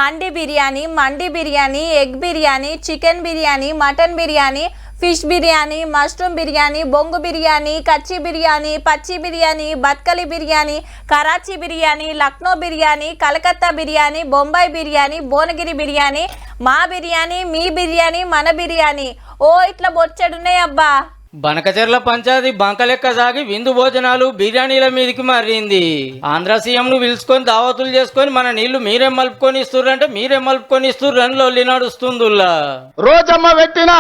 Handi biryani, mandi biryani, egg biryani, chicken biryani, mutton biryani, fish biryani, mushroom biryani, బొంగు బిర్యానీ, కచ్చి బిర్యానీ, పచ్చి బిర్యానీ, బత్కలి బిర్యానీ, కరాచీ బిర్యానీ, లక్నో బిర్యానీ, కలకత్తా బిర్యానీ, బొంబాయి బిర్యానీ, భువనగిరి బిర్యానీ, మా బిర్యానీ, మీ బిర్యానీ, మన బిర్యానీ. ఓ ఇట్లా బొచ్చెడున్నాయి అబ్బా. బనకచెర్ల పంచాయతీ బంకలెక్క సాగి విందు భోజనాలు బిర్యానీల మీదకి మారింది. ఆంధ్ర సీఎం ను పిలుచుకొని దావతులు చేసుకొని మన నీళ్లు మీరే మలుపుకొని ఇస్తుర్రంటే మీరే మలుపుకొని ఇస్తుర్రని లొల్లి నడుస్తుందిలా. రోజమ్మ పెట్టిన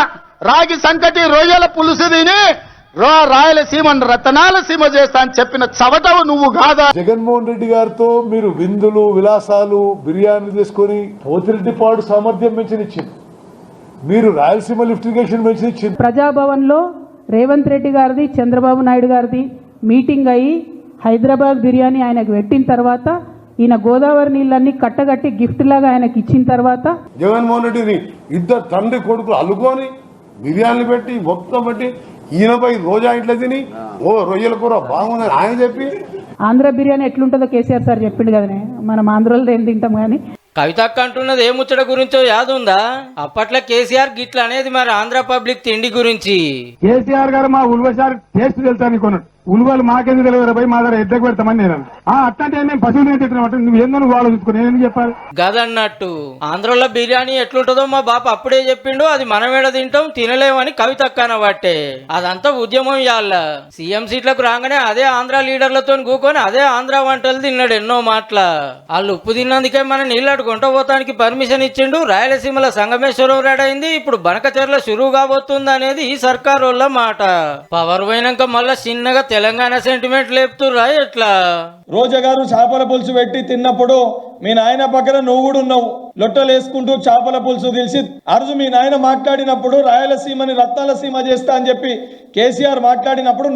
రాగి సంకటి రొయ్యల పులుసు తిని రాయలసీమ రతనాల సీమ చేస్తా అని చెప్పిన చవటవు నువ్వు కాదా? జగన్మోహన్ రెడ్డి గారితో మీరు విందులు విలాసాలు బిర్యానీ తీసుకొని పోతిరెడ్డిపాడు సామర్థ్యం పెంచినిచ్చింది, మీరు రాయలసీమ లిఫ్ట్ ఇరిగేషన్ పెంచినిచ్చింది. ప్రజాభవన్ లో రేవంత్ రెడ్డి గారిది చంద్రబాబు నాయుడు గారిది మీటింగ్ అయ్యి హైదరాబాద్ బిర్యానీ ఆయనకు పెట్టిన తర్వాత ఈయన గోదావరి నీళ్ళన్నీ కట్టగట్టి గిఫ్ట్ లాగా ఆయనకి ఇచ్చిన తర్వాత జగన్మోహన్ రెడ్డిని ఇద్దరు తండ్రి కొడుకులు అల్లుకొని బిర్యానీలు పెట్టి మొత్తం పెట్టి ఈయనపై రోజా ఇంట్లో తిని ఓ రొయ్యల కూర బాగుందని ఆయన చెప్పి ఆంధ్ర బిర్యానీ ఎట్లుంటుందో కేసీఆర్ సార్ చెప్పిండు కదనే, మనం ఆంధ్రలో ఏం తింటాం కానీ. కవితక్క అంటున్నది ఏ ముచ్చట గురించో యాదుందా? అప్పట్లో కేసీఆర్ గిట్ల అనేది మరి ఆంధ్ర పబ్లిక్ తిండి గురించి. కేసీఆర్ గారు మా ఉల్వసారి టేస్ట్ తెలుసా కొన్నాడు, ఉల్వలు మాకెందుకు తెలియదు పోయి మా దగ్గర ఎద్దకు పెడతామని నేను అట్లాంటి నేను పశువులు తింటున్నట్టు నువ్వు ఏందో నువ్వు ఆలోచించుకుని నేను చెప్పాలి గదన్నట్టు ఆంధ్రలో బిర్యానీ ఎట్లుంటుందో మా బాప అప్పుడే చెప్పిండు. అది మనమేడ తింటాం తినలేమని కవితక్క అనబట్టే అదంతా ఉద్యమం ఇయ్యాల. సీఎం సీట్లకు రాగానే అదే ఆంధ్ర లీడర్లతో కూకొని అదే ఆంధ్ర వంటలు తిన్నాడు ఎన్నో మాటల. వాళ్ళు ఉప్పు తిన్నందుకే మన నీళ్ళ గుంట పోతానికి పర్మిషన్ ఇచ్చిండు. రాయలసీమల సంగమేశ్వరం రెడైంది, ఇప్పుడు బనకచెర్ల షురువు కాబోతుంది అనేది ఈ సర్కారోళ్ళ మాట. పవర్ పోయినాక మళ్ళా చిన్నగా తెలంగాణ సెంటిమెంట్ లేపుతుర్రా ఎట్లా? రోజా గారు చేపల పులుసు పెట్టి తిన్నప్పుడు మీ నాయన పక్కన నువ్వు కూడా ఉన్నావు. లొట్టలు వేసుకుంటూ చేపల పులుసు తెలిసి అరుజు మీ నాయన మాట్లాడినప్పుడు రాయలసీమని రత్నాల సీమ చేస్తా అని చెప్పి కేసీఆర్ మాట్లాడినప్పుడు